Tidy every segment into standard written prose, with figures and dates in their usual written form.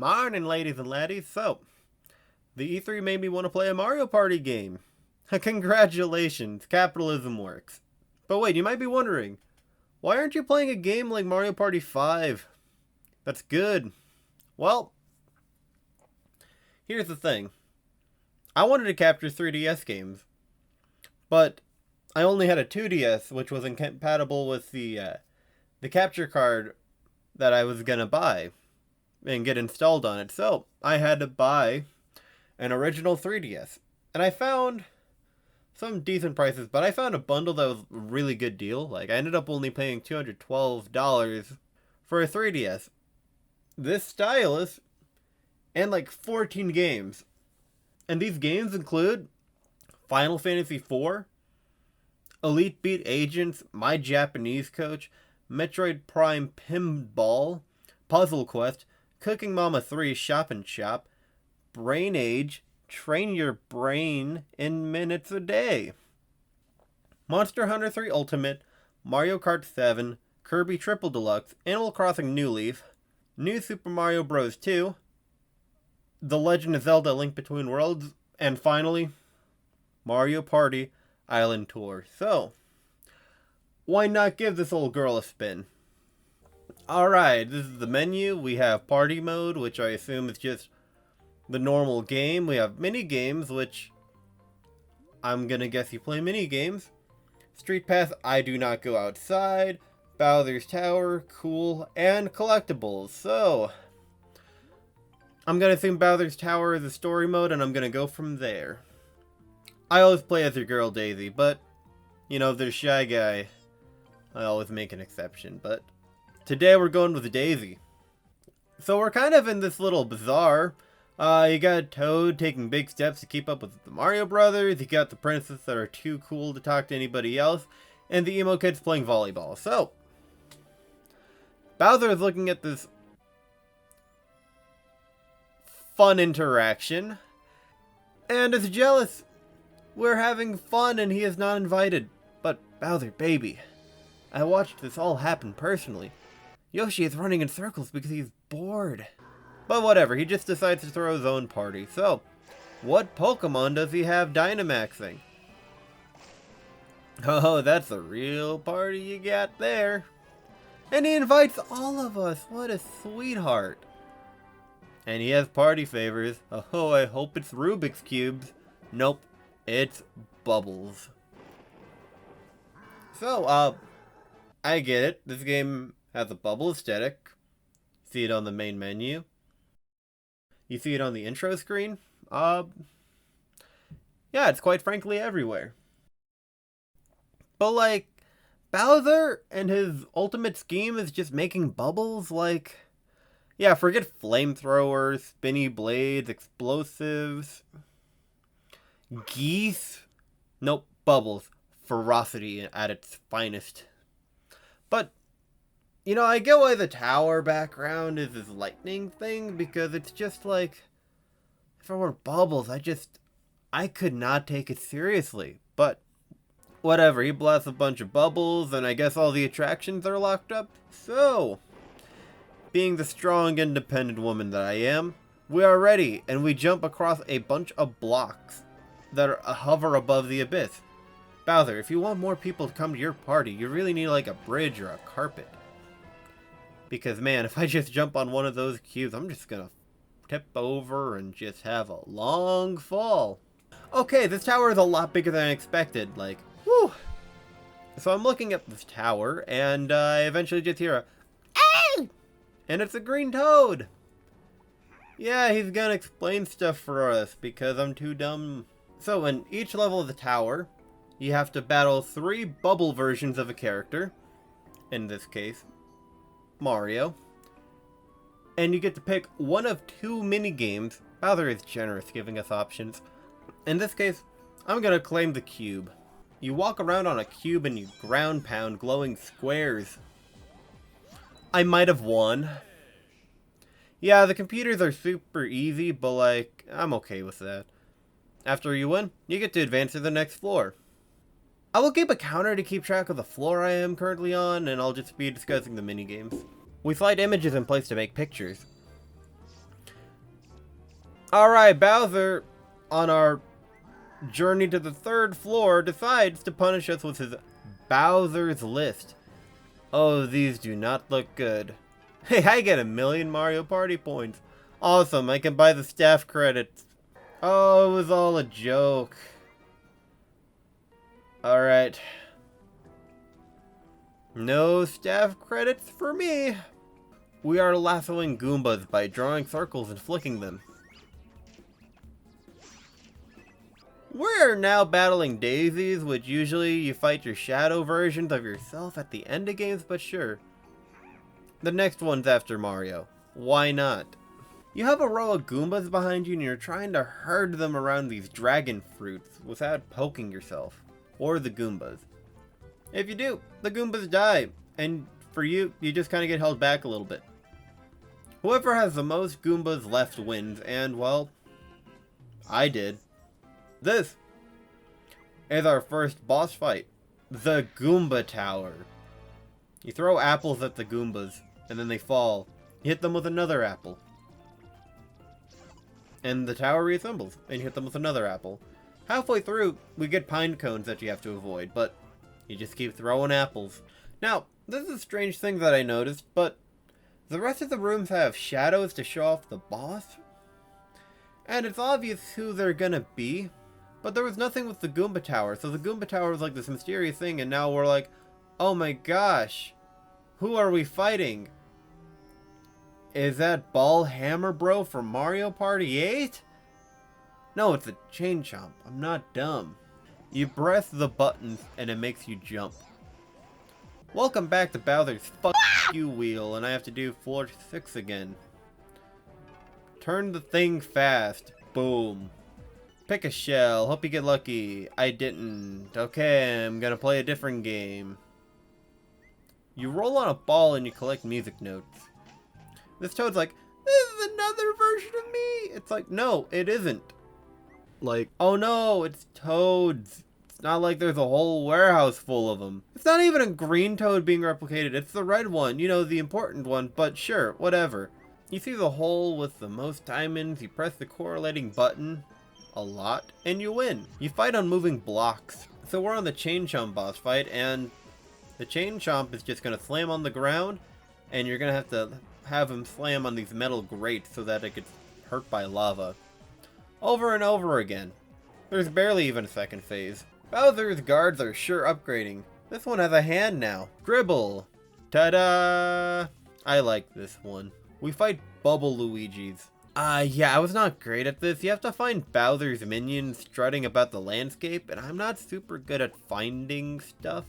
Morning, ladies and laddies. So, the E3 made me want to play a Mario Party game. Congratulations, capitalism works. But wait, you might be wondering, why aren't you playing a game like Mario Party 5? That's good. Well, here's the thing. I wanted to capture 3DS games, but I only had a 2DS, which was incompatible with the capture card that I was gonna buy and get installed on it. So I had to buy an original 3DS, and I found some decent prices, but I found a bundle that was a really good deal. Like, I ended up only paying $212 for a 3DS, this stylus, and like 14 games. And these games include Final Fantasy IV, Elite Beat Agents, My Japanese Coach, Metroid Prime Pinball, Puzzle Quest, Cooking Mama 3 Shop and Shop, Brain Age, Train Your Brain in Minutes a Day, Monster Hunter 3 Ultimate, Mario Kart 7, Kirby Triple Deluxe, Animal Crossing New Leaf, New Super Mario Bros. 2, The Legend of Zelda Link Between Worlds, and finally, Mario Party Island Tour. So, why not give this old girl a spin? Alright, this is the menu. We have Party Mode, which I assume is just the normal game. We have mini games, which I'm gonna guess you play mini games. Street Pass, I do not go outside. Bowser's Tower, cool, and collectibles. So, I'm gonna assume Bowser's Tower is a story mode, and I'm gonna go from there. I always play as your girl Daisy, but, you know, if there's Shy Guy, I always make an exception. But today we're going with Daisy. So we're kind of in this little bazaar. You got Toad taking big steps to keep up with the Mario Brothers. You got the princess that are too cool to talk to anybody else. And the emo kids playing volleyball. So, Bowser is looking at this fun interaction and is jealous. We're having fun and he is not invited. But Bowser, baby, I watched this all happen personally. Yoshi is running in circles because he's bored. But whatever, he just decides to throw his own party. So, what Pokemon does he have Dynamaxing? Oh, that's a real party you got there. And he invites all of us. What a sweetheart. And he has party favors. Oh, I hope it's Rubik's Cubes. Nope, it's Bubbles. So, I get it. This game has a bubble aesthetic. See it on the main menu. You see it on the intro screen. Yeah, it's quite frankly everywhere. But like, Bowser and his ultimate scheme is just making bubbles. Like, yeah, forget flamethrowers, spinny blades, explosives, geese. Nope, bubbles. Ferocity at its finest. But, you know, I get why the tower background is this lightning thing, because it's just like, if it were bubbles, I could not take it seriously. But, whatever, he blasts a bunch of bubbles, and I guess all the attractions are locked up. So, being the strong, independent woman that I am, we are ready, and we jump across a bunch of blocks that hover above the abyss. Bowser, if you want more people to come to your party, you really need like a bridge or a carpet. Because, man, if I just jump on one of those cubes, I'm just gonna tip over and just have a long fall. Okay, this tower is a lot bigger than I expected. Like, whew. So I'm looking at this tower, and I eventually just hear a, "Hey!" And it's a green toad. Yeah, he's gonna explain stuff for us, because I'm too dumb. So in each level of the tower, you have to battle 3 bubble versions of a character. In this case, Mario. And you get to pick one of 2 mini-games. Bowser is generous giving us options. In this case, I'm gonna claim the cube. You walk around on a cube and you ground pound glowing squares. I might have won. Yeah, the computers are super easy, but like, I'm okay with that. After you win, you get to advance to the next floor. I will keep a counter to keep track of the floor I am currently on, and I'll just be discussing the minigames. We slide images in place to make pictures. Alright, Bowser, on our journey to the 3rd floor, decides to punish us with his Bowser's List. Oh, these do not look good. Hey, I get 1,000,000 Mario Party points. Awesome, I can buy the staff credits. Oh, it was all a joke. Alright. No staff credits for me. We are lassoing Goombas by drawing circles and flicking them. We're now battling daisies, which usually you fight your shadow versions of yourself at the end of games, but sure. The next one's after Mario. Why not? You have a row of Goombas behind you and you're trying to herd them around these dragon fruits without poking yourself. Or the Goombas. If you do, the Goombas die. And for you, you just kind of get held back a little bit. Whoever has the most Goombas left wins, and well, I did. This is our first boss fight. The Goomba Tower. You throw apples at the Goombas, and then they fall. You hit them with another apple. And the tower reassembles, and you hit them with another apple. Halfway through, we get pine cones that you have to avoid, but you just keep throwing apples. Now, this is a strange thing that I noticed, but the rest of the rooms have shadows to show off the boss. And it's obvious who they're gonna be, but there was nothing with the Goomba Tower, so the Goomba Tower was like this mysterious thing, and now we're like, oh my gosh, who are we fighting? Is that Ball Hammer Bro from Mario Party 8? No, it's a chain chomp. I'm not dumb. You press the buttons and it makes you jump. Welcome back to Bowser's Fuck You wheel, and I have to do floor 6 again. Turn the thing fast. Boom. Pick a shell. Hope you get lucky. I didn't. Okay, I'm gonna play a different game. You roll on a ball and you collect music notes. This Toad's like, this is another version of me. It's like, no, it isn't. Like, oh no, it's Toads. It's not like there's a whole warehouse full of them. It's not even a green Toad being replicated. It's the red one, you know, the important one, but sure, whatever. You see the hole with the most diamonds, you press the correlating button a lot, and you win. You fight on moving blocks. So we're on the Chain Chomp boss fight, and the Chain Chomp is just gonna slam on the ground, and you're gonna have him slam on these metal grates so that it gets hurt by lava. Over and over again. There's barely even a second phase. Bowser's guards are sure upgrading. This one has a hand now. Dribble. Ta-da! I like this one. We fight Bubble Luigi's. Yeah, I was not great at this. You have to find Bowser's minions strutting about the landscape, and I'm not super good at finding stuff.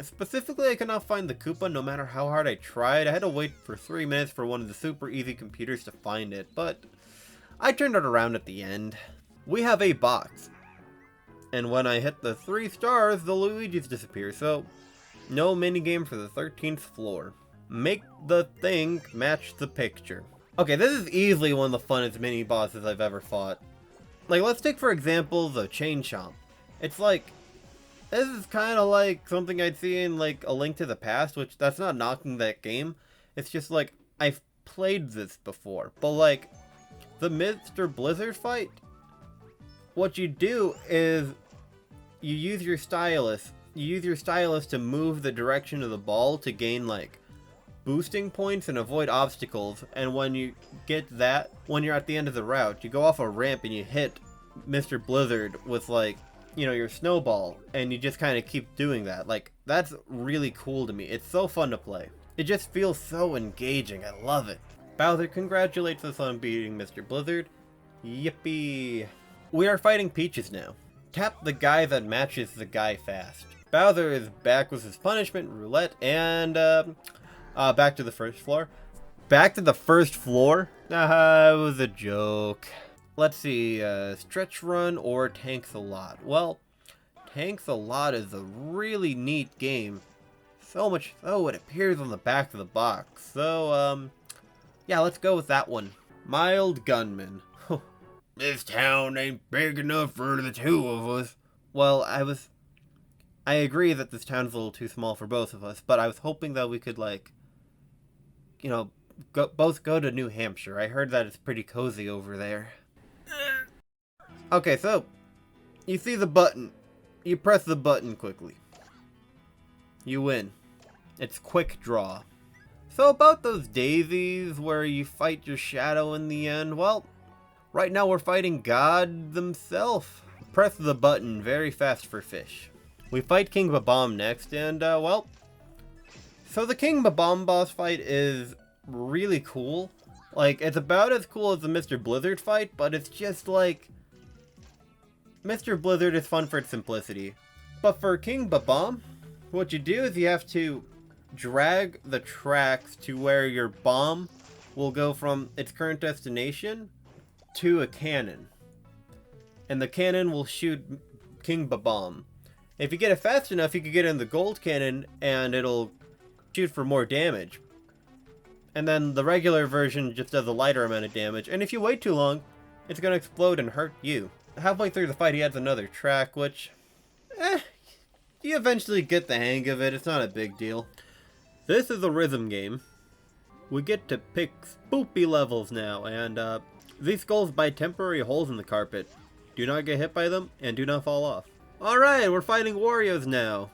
Specifically, I could not find the Koopa no matter how hard I tried. I had to wait for 3 minutes for one of the super easy computers to find it, but I turned it around at the end. We have a box. And when I hit the 3 stars, the Luigi's disappear, so no minigame for the 13th floor. Make the thing match the picture. Okay, this is easily one of the funnest mini-bosses I've ever fought. Like, let's take for example the Chain Chomp. It's like, this is kind of like something I'd see in like A Link to the Past, which that's not knocking that game. It's just like, I've played this before. But like, the Mr.Blizzard fight, what you do is you use your stylus. You use your stylus to move the direction of the ball to gain like boosting points and avoid obstacles. And when you get that, when you're at the end of the route, you go off a ramp and you hit Mr. Blizzard with like, you know, your snowball, and you just kind of keep doing that. Like, that's really cool to me. It's so fun to play. It just feels so engaging. I love it. Bowser congratulates us on beating Mr. Blizzard. Yippee. We are fighting Peaches now. Tap the guy that matches the guy fast. Bowser is back with his punishment, roulette, and back to the first floor. Back to the first floor? It was a joke. Let's see, Stretch Run or Tanks a Lot. Well, Tanks a Lot is a really neat game. So much so it appears on the back of the box. So, yeah, let's go with that one. Mild Gunman. This town ain't big enough for the 2 of us. Well, I agree that this town's a little too small for both of us, but I was hoping that we could, like, you know, both go to New Hampshire. I heard that it's pretty cozy over there. Okay, so you see the button. You press the button quickly. You win. It's quick draw. So about those daisies where you fight your shadow in the end, well, right now we're fighting God themselves. Press the button very fast for fish. We fight King Bob-omb next, and well, so the King Bob-omb boss fight is really cool. Like, it's about as cool as the Mr. Blizzard fight, but it's just like, Mr. Blizzard is fun for its simplicity. But for King Bob-omb, what you do is you have to drag the tracks to where your bomb will go from its current destination to a cannon. And the cannon will shoot King Bob-omb. If you get it fast enough, you can get in the gold cannon and it'll shoot for more damage. And then the regular version just does a lighter amount of damage. And if you wait too long, it's going to explode and hurt you. Halfway through the fight, he adds another track, which, you eventually get the hang of it. It's not a big deal. This is a rhythm game. We get to pick spoopy levels now, and these skulls bite temporary holes in the carpet. Do not get hit by them, and do not fall off. Alright, we're fighting Warriors now.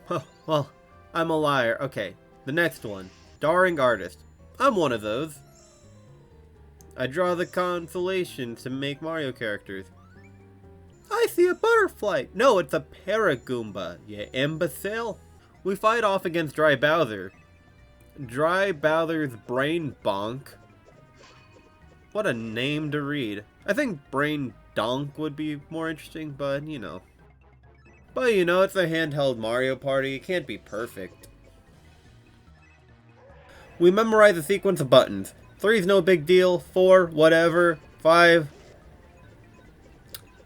Huh, well, I'm a liar. Okay, the next one. Drawing Artist. I'm one of those. I draw the constellations to make Mario characters. I see a butterfly. No, it's a Goomba, you imbecile. We fight off against Dry Bowser. Dry Bowser's Brain Bonk. What a name to read. I think Brain Donk would be more interesting, but you know. But you know, it's a handheld Mario Party. It can't be perfect. We memorize a sequence of buttons. 3's no big deal. 4, whatever. 5.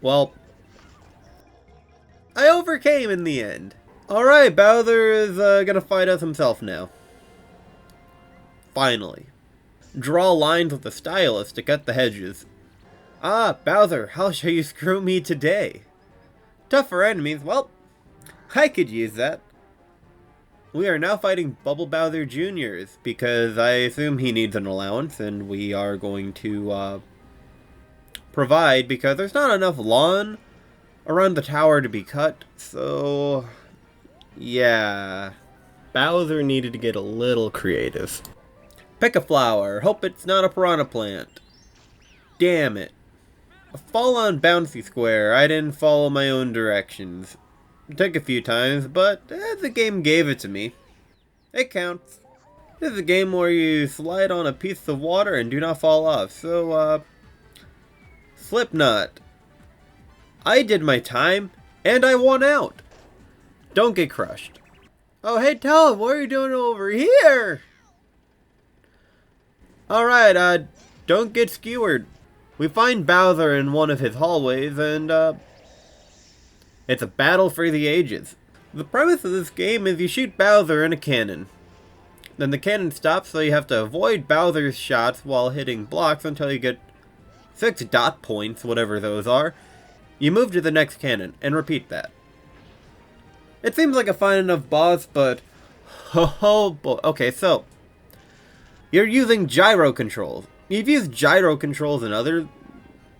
Well, I overcame in the end. Alright, Bowser is gonna fight us himself now. Finally. Draw lines with a stylus to cut the hedges. Ah, Bowser, how shall you screw me today? Tougher enemies, well, I could use that. We are now fighting Bubble Bowser Jr.'s, because I assume he needs an allowance, and we are going to provide, because there's not enough lawn around the tower to be cut, so yeah. Bowser needed to get a little creative. Pick a flower. Hope it's not a piranha plant. Damn it. A fall on bouncy square. I didn't follow my own directions. It took a few times, but the game gave it to me. It counts. This is a game where you slide on a piece of water and do not fall off. So, Slipknot. I did my time, and I won out. Don't get crushed. Oh, hey, Tom, what are you doing over here? Alright, don't get skewered. We find Bowser in one of his hallways, and, it's a battle for the ages. The premise of this game is you shoot Bowser in a cannon. Then the cannon stops, so you have to avoid Bowser's shots while hitting blocks until you get 6 dot points, whatever those are. You move to the next cannon, and repeat that. It seems like a fine enough boss, but boy. Okay, so you're using gyro controls. You've used gyro controls in other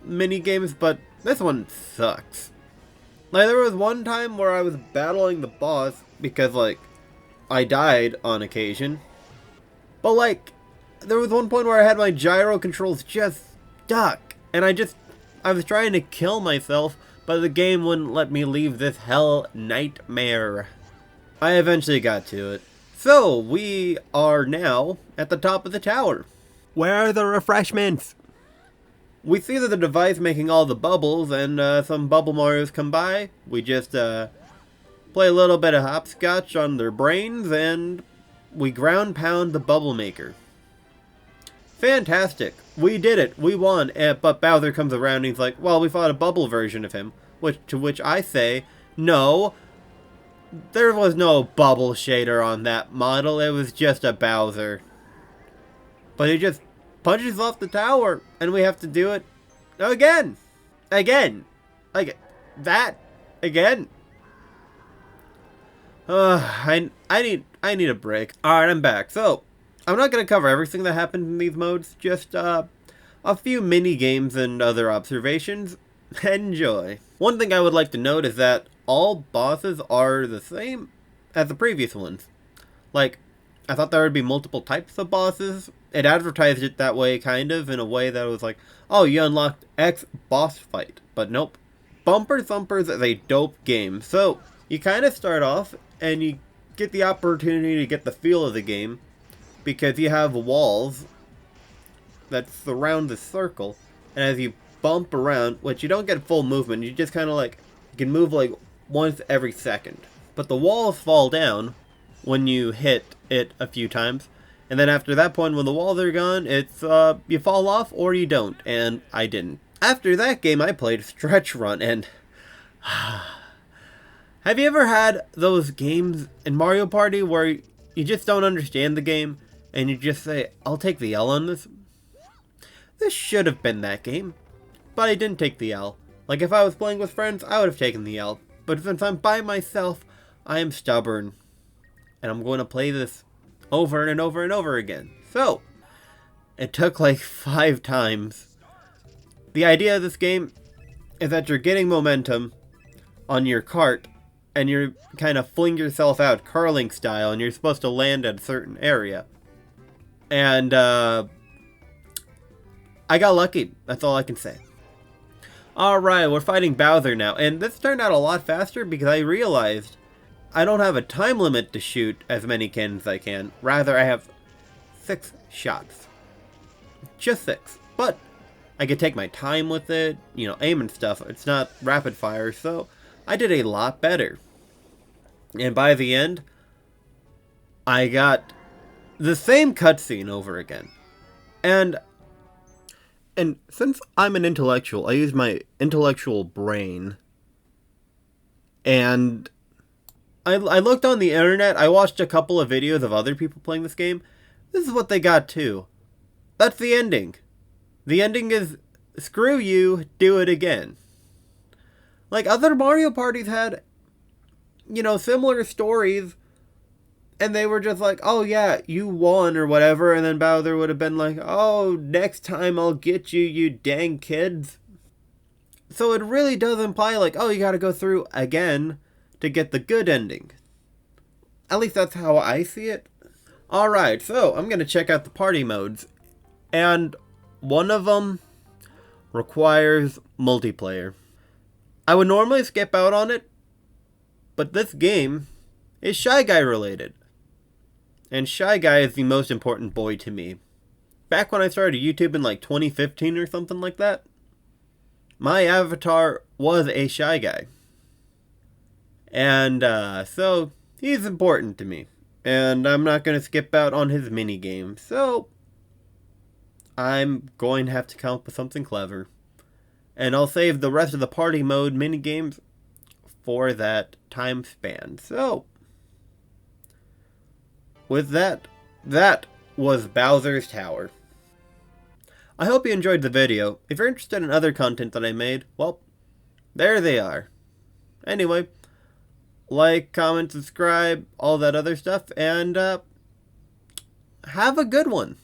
mini games, but this one sucks. Like, there was one time where I was battling the boss because, like, I died on occasion. But, like, there was one point where I had my gyro controls just stuck, and I was trying to kill myself, but the game wouldn't let me leave this hell nightmare. I eventually got to it. So, we are now at the top of the tower. Where are the refreshments? We see that the device making all the bubbles, and some Bubble Marios come by. We just play a little bit of hopscotch on their brains, and we ground pound the bubble maker. Fantastic. We did it. We won. But Bowser comes around and he's like, well, we fought a bubble version of him. To which I say, no. There was no bubble shader on that model. It was just a Bowser. But he just punches off the tower, and we have to do it again. Again. Like, that. Again. I need a break. Alright, I'm back. So, I'm not going to cover everything that happened in these modes, just a few mini games and other observations. Enjoy. One thing I would like to note is that all bosses are the same as the previous ones. Like, I thought there would be multiple types of bosses. It advertised it that way, kind of, in a way that was like, oh, you unlocked X boss fight. But nope. Bumper Thumpers is a dope game. So, you kind of start off, and you get the opportunity to get the feel of the game, because you have walls that surround the circle, and as you bump around, which you don't get full movement, you just kind of like, you can move like once every second. But the walls fall down when you hit it a few times, and then after that point, when the walls are gone, it's, you fall off or you don't, and I didn't. After that game, I played Stretch Run, and have you ever had those games in Mario Party where you just don't understand the game, and you just say, I'll take the L on this? This should have been that game, but I didn't take the L. Like, if I was playing with friends, I would have taken the L. But since I'm by myself, I am stubborn, and I'm going to play this over and over and over again. So, it took like 5 times. The idea of this game is that you're getting momentum on your cart, and you're kind of fling yourself out curling style, and you're supposed to land at a certain area. And, I got lucky. That's all I can say. Alright, we're fighting Bowser now. And this turned out a lot faster because I realized I don't have a time limit to shoot as many cannons as I can. Rather, I have 6 shots. Just 6. But I could take my time with it, you know, aim and stuff. It's not rapid fire, so I did a lot better. And by the end, I got the same cutscene over again. And since I'm an intellectual, I use my intellectual brain. And I looked on the internet, I watched a couple of videos of other people playing this game. This is what they got too. That's the ending. The ending is, screw you, do it again. Like, other Mario parties had, you know, similar stories, and they were just like, oh yeah, you won or whatever, and then Bowser would have been like, oh, next time I'll get you, you dang kids. So it really does imply like, oh, you gotta go through again to get the good ending. At least that's how I see it. Alright, so I'm gonna check out the party modes, and one of them requires multiplayer. I would normally skip out on it, but this game is Shy Guy related. And Shy Guy is the most important boy to me. Back when I started YouTube in like 2015 or something like that, my avatar was a Shy Guy. And so he's important to me. And I'm not going to skip out on his minigame. So I'm going to have to come up with something clever. And I'll save the rest of the party mode minigames for that time span. So with that was Bowser's Tower. I hope you enjoyed the video. If you're interested in other content that I made, well, there they are. Anyway, like, comment, subscribe, all that other stuff, and have a good one.